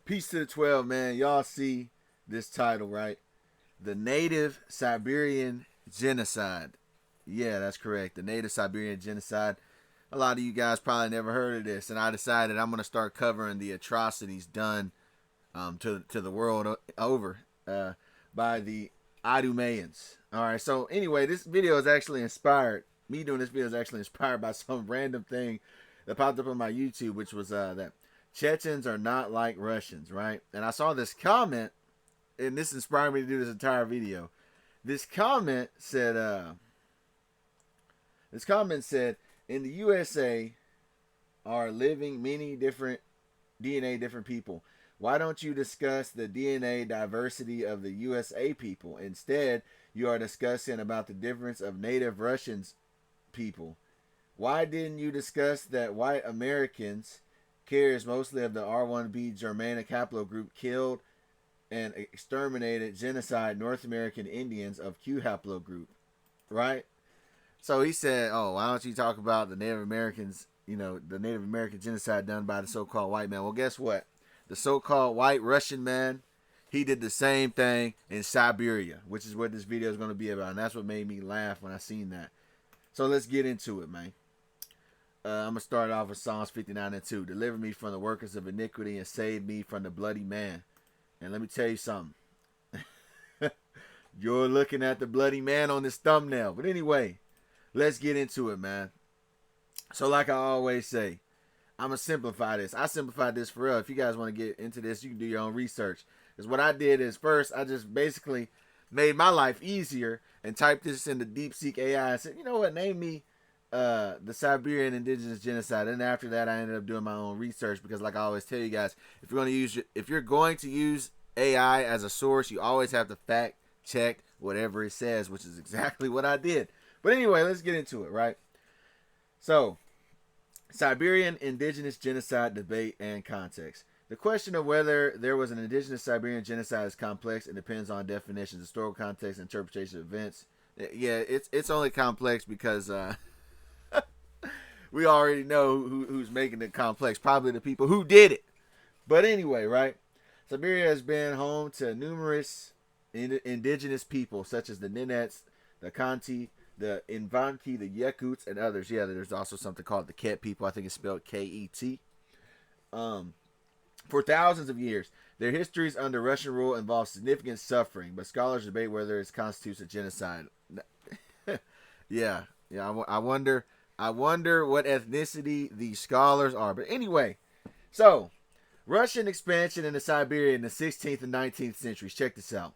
Peace to the 12, man. Y'all see this title, right? The Native Siberian Genocide. Yeah, that's correct. The Native Siberian Genocide. A lot of you guys probably never heard of this, and I decided I'm going to start covering the atrocities done to the world over by the Idumeans. All right, so anyway, this video is actually inspired. Me doing this video is actually inspired by some random thing that popped up on my YouTube, which was that Chechens are not like Russians, right? And I saw this comment, and this inspired me to do this entire video. This comment said, in the USA are living many different different people. Why don't you discuss the DNA diversity of the USA people? Instead, you are discussing about the difference of native Russians people. Why didn't you discuss that white Americans, carriers mostly of the R1B Germanic haplogroup, killed and exterminated genocide North American Indians of Q haplogroup, right? So he said, oh, why don't you talk about the Native Americans, the Native American genocide done by the so-called white man? Well, guess what? The so-called white Russian man, he did the same thing in Siberia, which is what this video is going to be about. And that's what made me laugh when I seen that. So let's get into it, man. I'm going to start off with Psalms 59 and 2. Deliver me from the workers of iniquity and save me from the bloody man. And let me tell you something. You're looking at the bloody man on this thumbnail. But anyway, let's get into it, man. So like I always say, I'm going to simplify this. I simplified this for real. If you guys want to get into this, you can do your own research. Because what I did is first, I just basically made my life easier and typed this into DeepSeek AI and said, you know what, name me the Siberian Indigenous Genocide. And after that, I ended up doing my own research because, like I always tell you guys, if you're going to use AI as a source, you always have to fact check whatever it says, which is exactly what I did. But anyway, let's get into it, right? So, Siberian Indigenous Genocide debate and context. The question of whether there was an Indigenous Siberian genocide is complex and depends on definitions, historical context, and interpretation of events. Yeah, it's only complex because we already know who's making it complex. Probably the people who did it. But anyway, right? Siberia has been home to numerous indigenous people, such as the Nenets, the Khanty, the Invanki, the Yakuts, and others. Yeah, there's also something called the Ket people. I think it's spelled K-E-T. For thousands of years, their histories under Russian rule involve significant suffering, but scholars debate whether it constitutes a genocide. yeah. I wonder what ethnicity these scholars are. But anyway, so Russian expansion into Siberia in the 16th and 19th centuries. Check this out.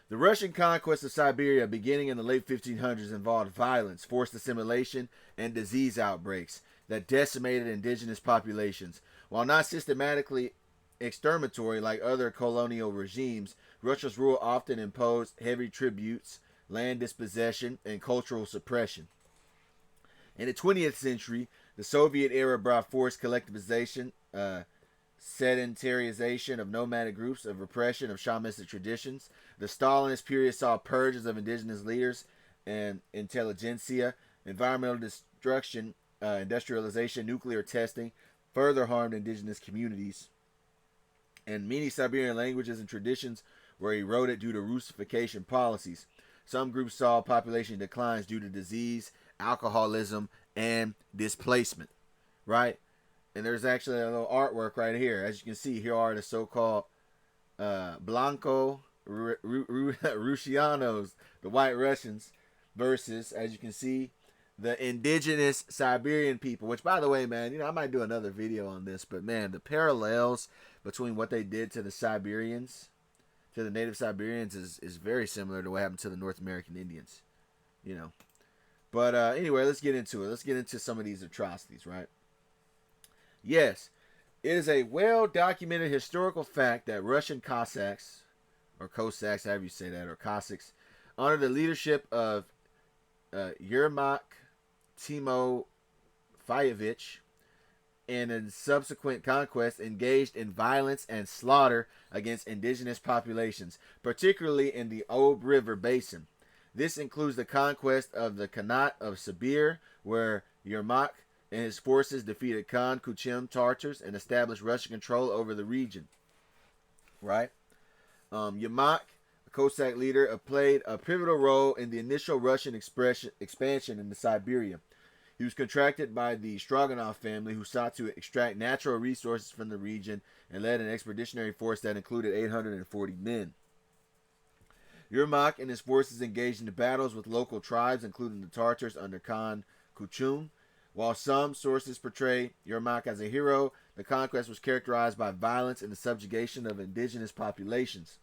The Russian conquest of Siberia beginning in the late 1500s involved violence, forced assimilation, and disease outbreaks that decimated indigenous populations. While not systematically exterminatory like other colonial regimes, Russia's rule often imposed heavy tributes, land dispossession, and cultural suppression. In the 20th century, the Soviet era brought forced collectivization, sedentarization of nomadic groups, of repression of shamanistic traditions. The Stalinist period saw purges of indigenous leaders and intelligentsia. Environmental destruction, industrialization, nuclear testing further harmed indigenous communities. And many Siberian languages and traditions were eroded due to Russification policies. Some groups saw population declines due to disease, alcoholism, and displacement. Right? And there's actually a little artwork right here. As you can see, here are the so-called Blanco Russianos, the white Russians, versus, as you can see, the indigenous Siberian people. Which, by the way, man, I might do another video on this. But, man, the parallels between what they did to the Siberians, to the native Siberians, is very similar to what happened to the North American Indians. But anyway, let's get into it. Let's get into some of these atrocities, right? Yes, it is a well-documented historical fact that Russian Cossacks, or Cossacks, however you say that, or Cossacks, under the leadership of Yermak Timofeyevich, and in subsequent conquest, engaged in violence and slaughter against indigenous populations, particularly in the Ob River Basin. This includes the conquest of the Khanate of Sibir, where Yermak and his forces defeated Khan Kuchim Tartars and established Russian control over the region. Right? Yermak, a Cossack leader, played a pivotal role in the initial Russian expansion into Siberia. He was contracted by the Stroganov family, who sought to extract natural resources from the region and led an expeditionary force that included 840 men. Yermak and his forces engaged in battles with local tribes, including the Tartars under Khan Kuchum. While some sources portray Yermak as a hero, the conquest was characterized by violence and the subjugation of indigenous populations.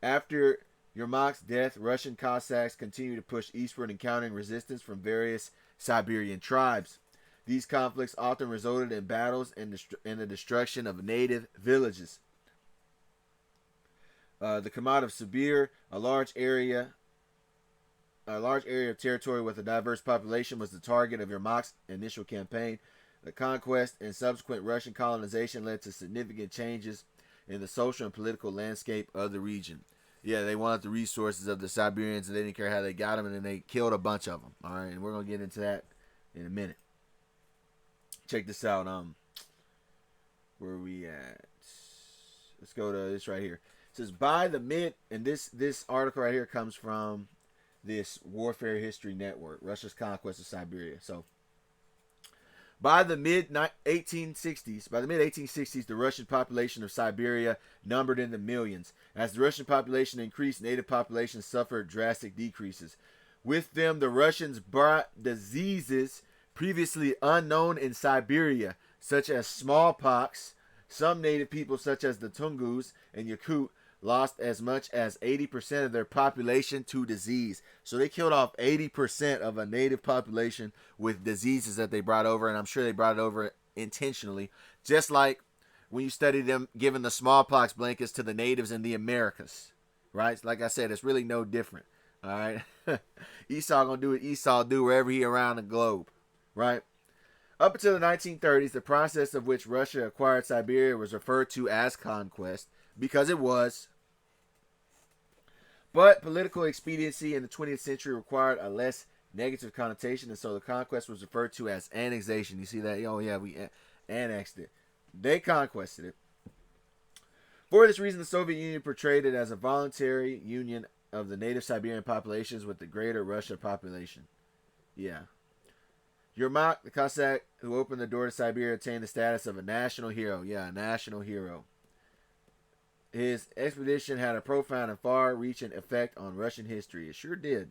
After Yermak's death, Russian Cossacks continued to push eastward, encountering resistance from various Siberian tribes. These conflicts often resulted in battles and the destruction of native villages. The Khamat of Sibir, a large area of territory with a diverse population, was the target of Yermak's initial campaign. The conquest and subsequent Russian colonization led to significant changes in the social and political landscape of the region. Yeah, they wanted the resources of the Siberians, and they didn't care how they got them, and then they killed a bunch of them. All right, and we're going to get into that in a minute. Check this out. Where are we at? Let's go to this right here. It says, by the mid, and this article right here comes from this Warfare History Network, Russia's Conquest of Siberia. So, by the mid 1860s, the Russian population of Siberia numbered in the millions. As the Russian population increased, native populations suffered drastic decreases. With them, the Russians brought diseases previously unknown in Siberia, such as smallpox. Some native people, such as the Tungus and Yakut, lost as much as 80% of their population to disease. So they killed off 80% of a native population with diseases that they brought over, and I'm sure they brought it over intentionally. Just like when you study them giving the smallpox blankets to the natives in the Americas, right? Like I said, it's really no different, all right? Esau gonna do what Esau do wherever he around the globe, right? Up until the 1930s, the process of which Russia acquired Siberia was referred to as conquest, because it was. But political expediency in the 20th century required a less negative connotation, and so the conquest was referred to as annexation. You see that? Oh, yeah, we annexed it. They conquested it. For this reason, the Soviet Union portrayed it as a voluntary union of the native Siberian populations with the greater Russia population. Yeah. Yermak, the Cossack who opened the door to Siberia, attained the status of a national hero. Yeah, a national hero. His expedition had a profound and far-reaching effect on Russian history. It sure did.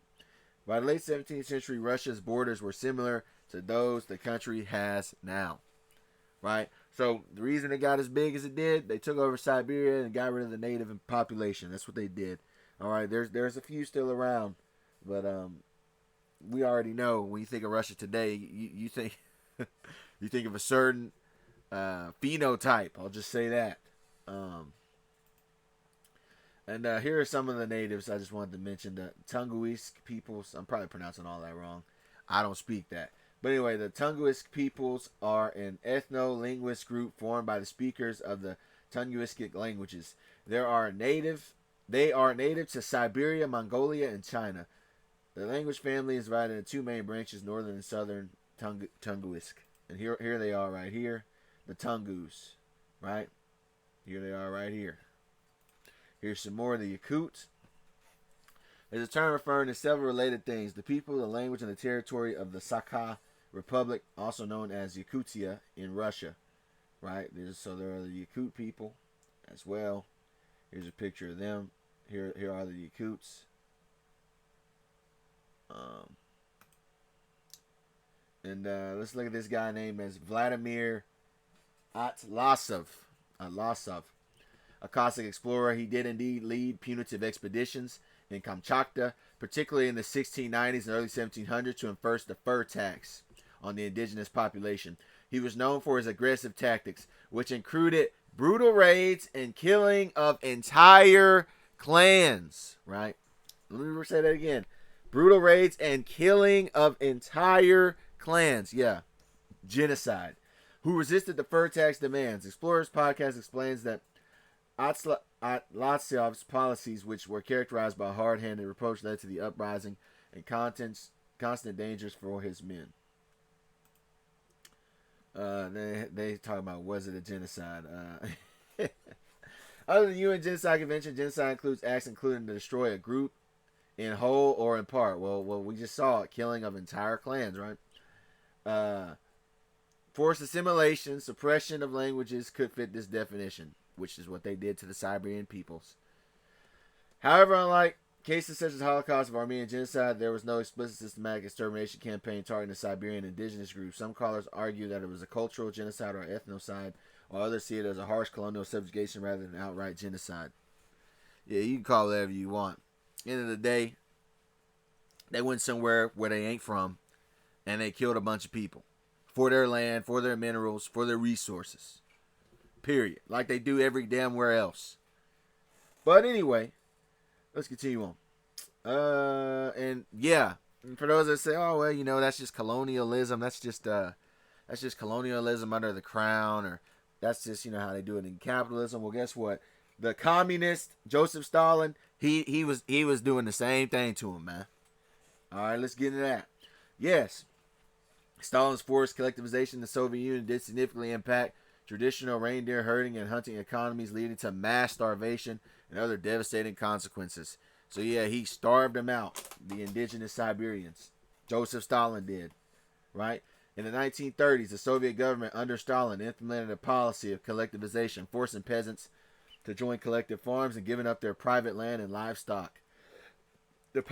By the late 17th century, Russia's borders were similar to those the country has now. Right? So the reason it got as big as it did, they took over Siberia and got rid of the native population. That's what they did. All right, there's a few still around, but we already know when you think of Russia today, you think you think of a certain phenotype. I'll just say that. And here are some of the natives I just wanted to mention. The Tunguisk peoples. I'm probably pronouncing all that wrong. I don't speak that. But anyway, the Tunguisk peoples are an ethno-linguist group formed by the speakers of the Tunguisk languages. They are native to Siberia, Mongolia, and China. The language family is divided into two main branches, northern and southern Tunguisk. And here they are right here. The Tungus. Right? Here they are right here. Here's some more of the Yakuts. There's a term referring to several related things. The people, the language, and the territory of the Sakha Republic, also known as Yakutia in Russia. Right? So there are the Yakut people as well. Here's a picture of them. Here are the Yakuts. Let's look at this guy named as Vladimir Atlasov. A Cossack explorer, he did indeed lead punitive expeditions in Kamchatka, particularly in the 1690s and early 1700s, to enforce the fur tax on the indigenous population. He was known for his aggressive tactics, which included brutal raids and killing of entire clans. Right? Let me say that again. Brutal raids and killing of entire clans. Yeah. Genocide. Who resisted the fur tax demands. Explorers Podcast explains that Atlasyov's policies, which were characterized by hard-handed reproach, led to the uprising and constant dangers for his men. They talk about was it a genocide? Other than the UN Genocide Convention, genocide includes acts including to destroy a group in whole or in part. Well, we just saw it, killing of entire clans, right? Uh, Forced assimilation, suppression of languages could fit this definition, which is what they did to the Siberian peoples. However, unlike cases such as Holocaust of Armenian genocide, there was no explicit systematic extermination campaign targeting the Siberian indigenous group. Some scholars argue that it was a cultural genocide or ethnocide, while others see it as a harsh colonial subjugation rather than outright genocide. Yeah, you can call it whatever you want. End of the day, they went somewhere where they ain't from, and they killed a bunch of people for their land, for their minerals, for their resources. Period. Like they do every damn where else. But anyway, let's continue on. And yeah, for those that say, oh well, you know, that's just colonialism. That's just colonialism under the crown, or that's just, you know, how they do it in capitalism. Well, guess what? The communist Joseph Stalin, he was doing the same thing to him, man. All right, let's get into that. Yes, Stalin's forced collectivization in the Soviet Union did significantly impact traditional reindeer herding and hunting economies, leading to mass starvation and other devastating consequences. So yeah, he starved them out, the indigenous Siberians. Joseph Stalin did, right? In the 1930s, the Soviet government under Stalin implemented a policy of collectivization, forcing peasants to join collective farms and giving up their private land and livestock. The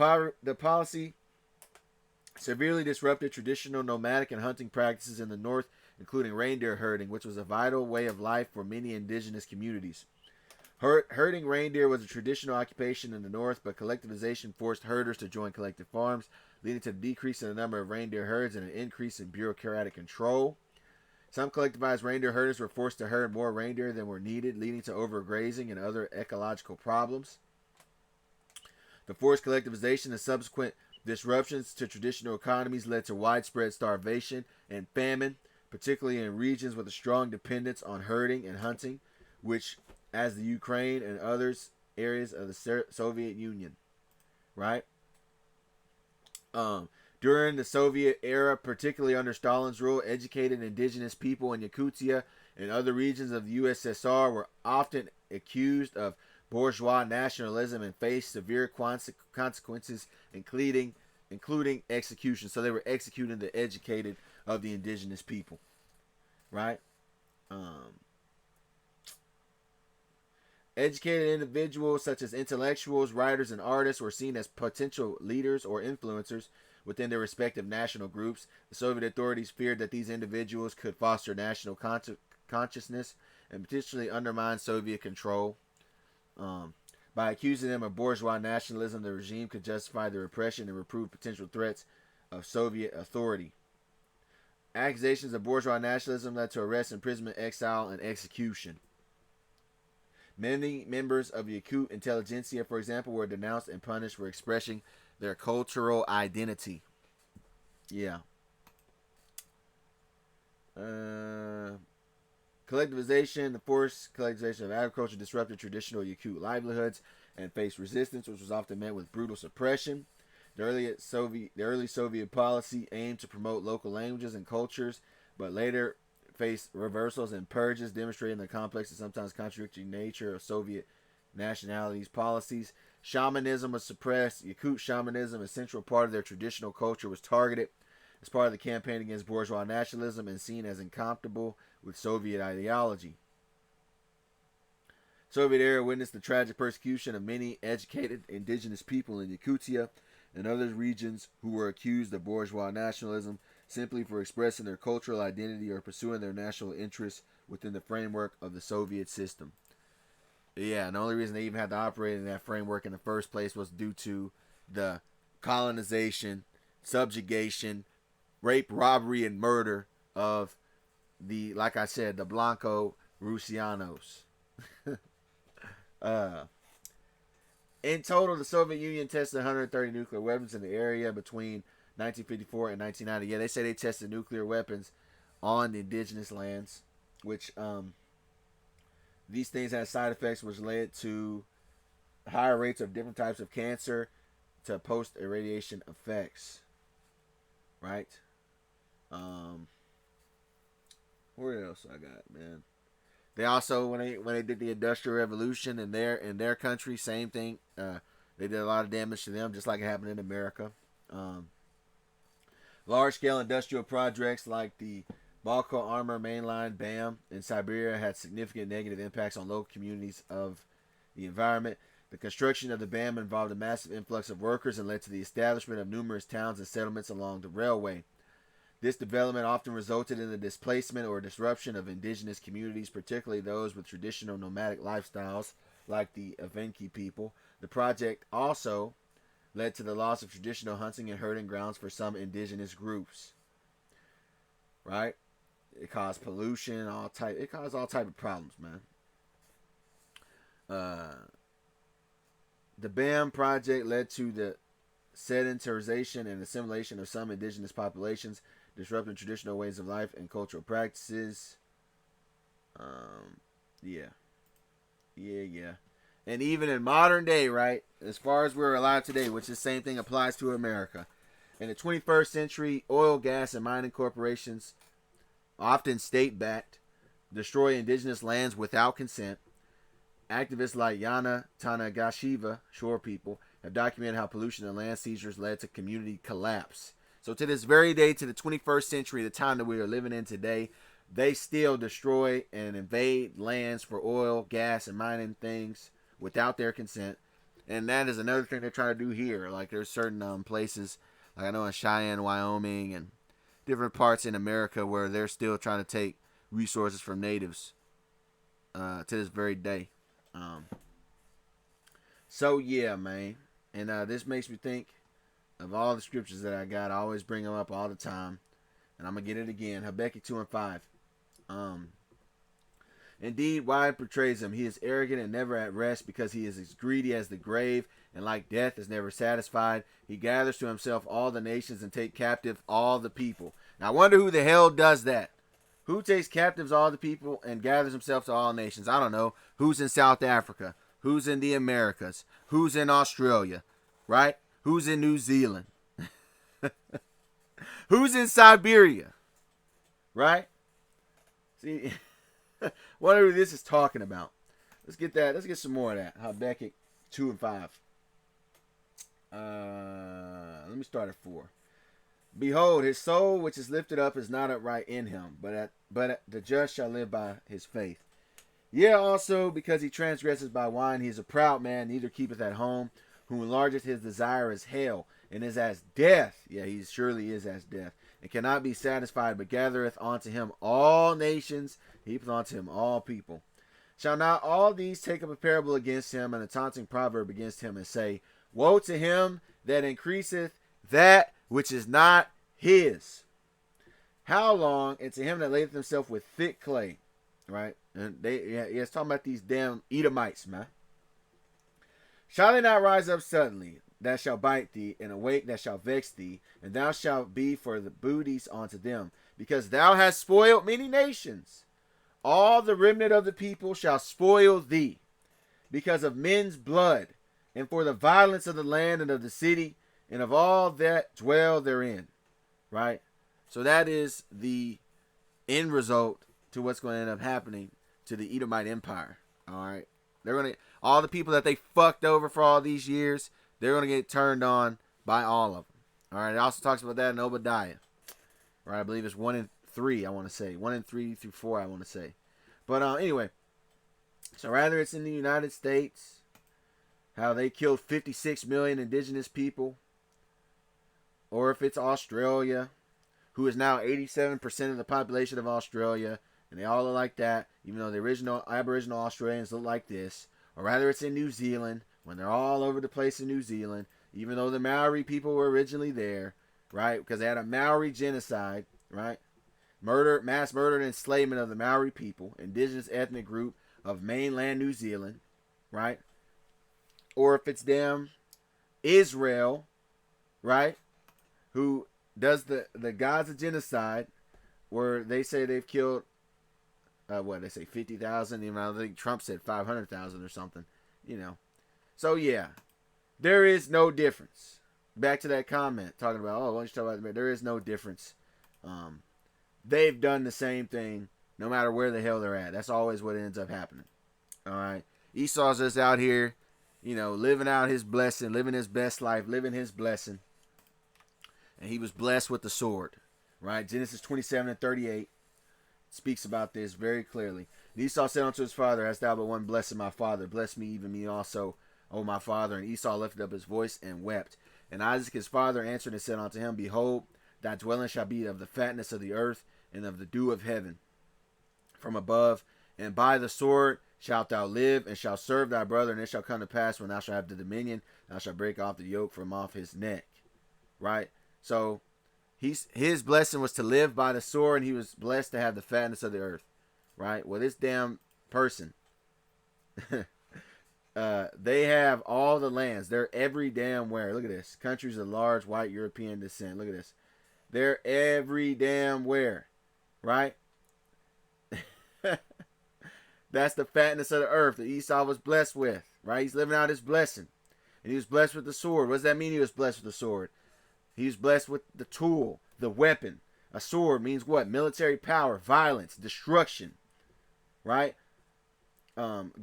policy severely disrupted traditional nomadic and hunting practices in the north, including reindeer herding, which was a vital way of life for many indigenous communities. Herding reindeer was a traditional occupation in the north, but collectivization forced herders to join collective farms, leading to a decrease in the number of reindeer herds and an increase in bureaucratic control. Some collectivized reindeer herders were forced to herd more reindeer than were needed, leading to overgrazing and other ecological problems. The forced collectivization and subsequent disruptions to traditional economies led to widespread starvation and famine, particularly in regions with a strong dependence on herding and hunting, which, as the Ukraine and others areas of the Soviet Union, right? During the Soviet era, particularly under Stalin's rule, educated indigenous people in Yakutia and other regions of the USSR were often accused of bourgeois nationalism and faced severe consequences, including execution. So they were executing the educated of the indigenous people, right? Educated individuals such as intellectuals, writers, and artists were seen as potential leaders or influencers within their respective national groups. The Soviet authorities feared that these individuals could foster national consciousness and potentially undermine Soviet control. By accusing them of bourgeois nationalism, the regime could justify the repression and reprove potential threats of Soviet authority. Accusations of bourgeois nationalism led to arrest, imprisonment, exile, and execution. Many members of the Yakut intelligentsia, for example, were denounced and punished for expressing their cultural identity. Yeah. Collectivization, the forced collectivization of agriculture disrupted traditional Yakut livelihoods and faced resistance, which was often met with brutal suppression. The early Soviet policy aimed to promote local languages and cultures, but later faced reversals and purges, demonstrating the complex and sometimes contradictory nature of Soviet nationalities' policies. Shamanism was suppressed. Yakut shamanism, a central part of their traditional culture, was targeted as part of the campaign against bourgeois nationalism and seen as incompatible with Soviet ideology. Soviet era witnessed the tragic persecution of many educated indigenous people in Yakutia and other regions who were accused of bourgeois nationalism simply for expressing their cultural identity or pursuing their national interests within the framework of the Soviet system. Yeah, and the only reason they even had to operate in that framework in the first place was due to the colonization, subjugation, rape, robbery, and murder of the, like I said, the Blanco Rusianos. In total, the Soviet Union tested 130 nuclear weapons in the area between 1954 and 1990. Yeah, they say they tested nuclear weapons on the indigenous lands, which these things had side effects which led to higher rates of different types of cancer to post-irradiation effects. Right? Where else I got, man? They also when they did the Industrial Revolution in their country, same thing. They did a lot of damage to them, just like it happened in America. Um, Large scale industrial projects like the Balko Armor Mainline BAM in Siberia had significant negative impacts on local communities of the environment. The construction of the BAM involved a massive influx of workers and led to the establishment of numerous towns and settlements along the railway. This development often resulted in the displacement or disruption of indigenous communities, particularly those with traditional nomadic lifestyles, like the Evenki people. The project also led to the loss of traditional hunting and herding grounds for some indigenous groups. Right? It caused pollution, it caused all type of problems, man. The BAM project led to the sedentarization and assimilation of some indigenous populations, disrupting traditional ways of life and cultural practices. Yeah. And even in modern day, right, as far as we're alive today, which the same thing applies to America. In the 21st century, oil, gas, and mining corporations, often state-backed, destroy indigenous lands without consent. Activists like Yana Tanagashiva, Shore People, have documented how pollution and land seizures led to community collapse. So to this very day, to the 21st century, the time that we are living in today, they still destroy and invade lands for oil, gas, and mining things without their consent. And that is another thing they're trying to do here. Like there's certain places, like I know in Cheyenne, Wyoming, and different parts in America where they're still trying to take resources from natives to this very day. So yeah, man. And this makes me think of all the scriptures that I got. I always bring them up all the time. And I'm going to get it again. Habakkuk 2:5. Indeed, wide portrays him. He is arrogant and never at rest, because he is as greedy as the grave, and like death is never satisfied. He gathers to himself all the nations and take captive all the people. Now I wonder who the hell does that. Who takes captives all the people and gathers himself to all nations? I don't know. Who's in South Africa? Who's in the Americas? Who's in Australia? Right? Who's in New Zealand? Who's in Siberia? Right? See, whatever this is talking about. Let's get that. Let's get some more of that. Habakkuk 2:5. Let me start at 4. Behold, his soul which is lifted up is not upright in him, but the just shall live by his faith. Yea, also because he transgresses by wine, he is a proud man, neither keepeth at home, who enlargeth his desire as hell, and is as death. Yeah, he surely is as death, and cannot be satisfied, but gathereth unto him all nations, heapeth unto him all people. Shall not all these take up a parable against him, and a taunting proverb against him, and say, Woe to him that increaseth that which is not his. How long? And to him that layeth himself with thick clay. Right? And it's talking about these damn Edomites, man. Shall they not rise up suddenly, that shall bite thee, and awake that shall vex thee, and thou shalt be for the booties unto them, because thou hast spoiled many nations. All the remnant of the people shall spoil thee, because of men's blood, and for the violence of the land and of the city, and of all that dwell therein. Right? So that is the end result to what's going to end up happening to the Edomite Empire. All right? All the people that they fucked over for all these years, they're going to get turned on by all of them. All right? It also talks about that in Obadiah. Right? I believe it's 1 and 3, I want to say. 1 and 3 through 4, I want to say. But anyway, so rather it's in the United States, how they killed 56 million indigenous people, or if it's Australia, who is now 87% of the population of Australia, and they all look like that, even though the original Aboriginal Australians look like this. Or rather it's in New Zealand, when they're all over the place in New Zealand, even though the Maori people were originally there, right? Because they had a Maori genocide, right? Mass murder and enslavement of the Maori people, indigenous ethnic group of mainland New Zealand, right? Or if it's them, Israel, right? Who does the Gaza genocide, where they say they've killed, they say 50,000. Even I think Trump said 500,000 or something, So yeah, there is no difference. Back to that comment talking about, why don't you talk about there is no difference. They've done the same thing no matter where the hell they're at. That's always what ends up happening. All right. Esau's just out here, living out his blessing, living his best life, living his blessing. And he was blessed with the sword. Right? Genesis 27:38 speaks about this very clearly. And Esau said unto his father, Hast thou but one blessed my father? Bless me, even me also, O my father. And Esau lifted up his voice and wept. And Isaac his father answered and said unto him, Behold, thy dwelling shall be of the fatness of the earth, and of the dew of heaven from above. And by the sword shalt thou live, and shalt serve thy brother. And it shall come to pass, when thou shalt have the dominion, thou shalt break off the yoke from off his neck. Right? So his blessing was to live by the sword, and he was blessed to have the fatness of the earth. Right? Well, this damn person, they have all the lands. They're every damn where. Look at this. Countries of large white European descent. Look at this. They're every damn where. Right? That's the fatness of the earth that Esau was blessed with. Right? He's living out his blessing. And he was blessed with the sword. What does that mean he was blessed with the sword? He was blessed with the tool, the weapon. A sword means what? Military power, violence, destruction. Right?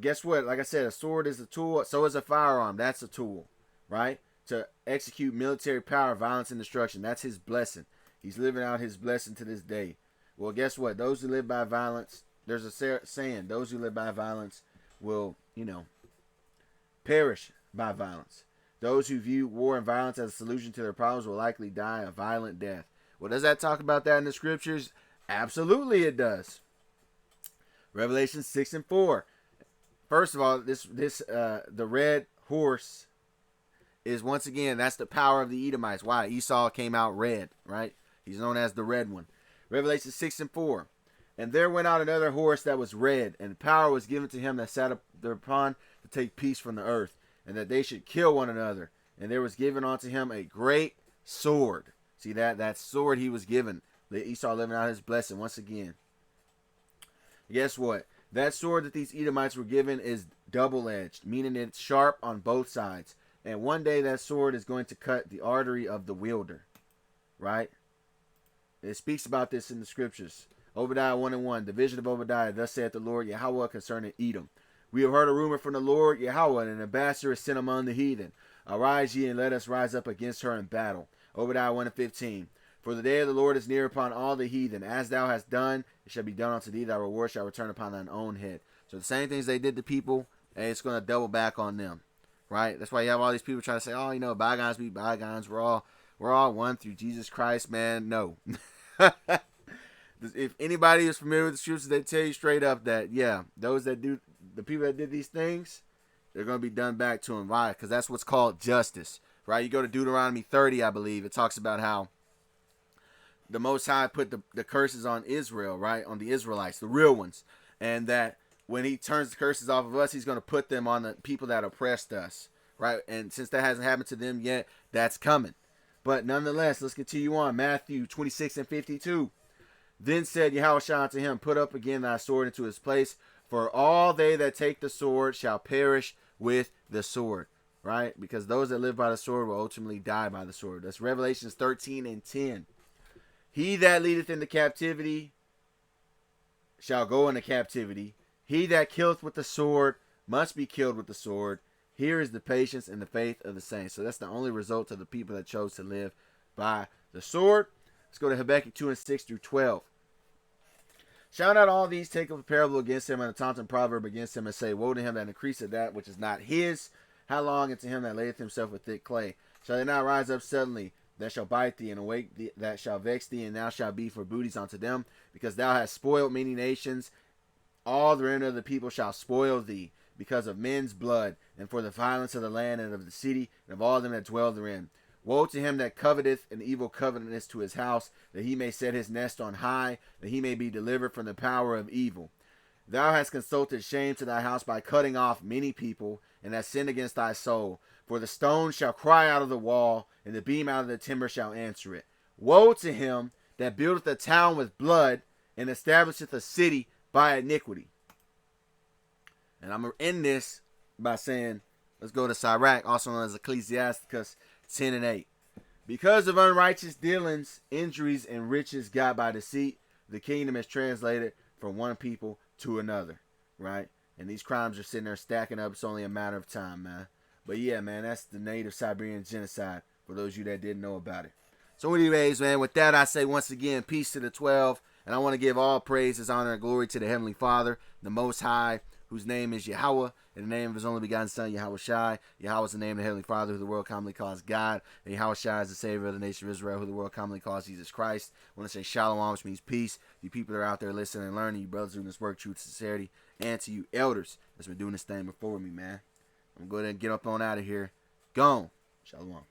Guess what? Like I said, a sword is a tool. So is a firearm. That's a tool. Right? To execute military power, violence, and destruction. That's his blessing. He's living out his blessing to this day. Well, guess what? Those who live by violence, there's a saying, those who live by violence will, perish by violence. Those who view war and violence as a solution to their problems will likely die a violent death. Well, does that talk about that in the scriptures? Absolutely it does. Revelation 6:4. First of all, the red horse is, once again, that's the power of the Edomites. Why? Esau came out red, right? He's known as the red one. Revelation 6:4. And there went out another horse that was red, and power was given to him that sat thereupon to take peace from the earth, and that they should kill one another. And there was given unto him a great sword. See that sword he was given. Esau living out his blessing once again. Guess what? That sword that these Edomites were given is double-edged, meaning it's sharp on both sides. And one day that sword is going to cut the artery of the wielder. Right? It speaks about this in the scriptures. Obadiah 1:1. The vision of Obadiah. Thus saith the Lord Yahawah concerning Edom. We have heard a rumor from the Lord Yahawah, and an ambassador is sent among the heathen. Arise ye, and let us rise up against her in battle. Obadiah 1:15. For the day of the Lord is near upon all the heathen. As thou hast done, it shall be done unto thee. Thy reward shall return upon thine own head. So the same things they did to people, and it's going to double back on them. Right? That's why you have all these people trying to say, oh, bygones be bygones. We're all one through Jesus Christ, man. No. If anybody is familiar with the scriptures, they tell you straight up that, the people that did these things, they're going to be done back to them. Why? Because that's what's called justice. Right? You go to Deuteronomy 30, I believe. It talks about how the Most High put the curses on Israel, right? On the Israelites, the real ones. And that when he turns the curses off of us, he's going to put them on the people that oppressed us. Right? And since that hasn't happened to them yet, that's coming. But nonetheless, let's continue on. Matthew 26:52. Then said yahawashi unto him, Put up again thy sword into his place, for all they that take the sword shall perish with the sword. Right? Because those that live by the sword will ultimately die by the sword. That's Revelations 13:10. He that leadeth into captivity shall go into captivity. He that killeth with the sword must be killed with the sword. Here is the patience and the faith of the saints. So that's the only result of the people that chose to live by the sword. Let's go to Habakkuk 2:6-12. Shall not all these take up a parable against him, and a taunting proverb against him, and say, Woe to him that increaseth that which is not his? How long unto him that layeth himself with thick clay? Shall they not rise up suddenly that shall bite thee, and awake thee, that shall vex thee, and thou shalt be for booties unto them? Because thou hast spoiled many nations, all the remnant of the people shall spoil thee, because of men's blood, and for the violence of the land, and of the city, and of all them that dwell therein. Woe to him that coveteth an evil covetousness to his house, that he may set his nest on high, that he may be delivered from the power of evil. Thou hast consulted shame to thy house by cutting off many people, and hast sinned against thy soul. For the stone shall cry out of the wall, and the beam out of the timber shall answer it. Woe to him that buildeth a town with blood, and establisheth a city by iniquity. And I'm going to end this by saying, let's go to Sirach, also known as Ecclesiasticus 10:8. Because of unrighteous dealings, injuries, and riches got by deceit, the kingdom is translated from one people to another, right? And these crimes are sitting there stacking up. It's only a matter of time, man. But yeah, man, that's the native Siberian genocide for those of you that didn't know about it. So anyways, man, with that, I say once again, peace to the 12. And I want to give all praises, honor, and glory to the Heavenly Father, the Most High, whose name is Yahawah, in the name of his only begotten Son, yahawashi. Yahawah is the name of the Heavenly Father, who the world commonly calls God. And yahawashi is the Savior of the nation of Israel, who the world commonly calls Jesus Christ. I want to say shalom, which means peace. You people that are out there listening and learning, you brothers doing this work, truth, sincerity. And to you elders that's been doing this thing before me, man. I'm going to get up on out of here. Gone. Shalom.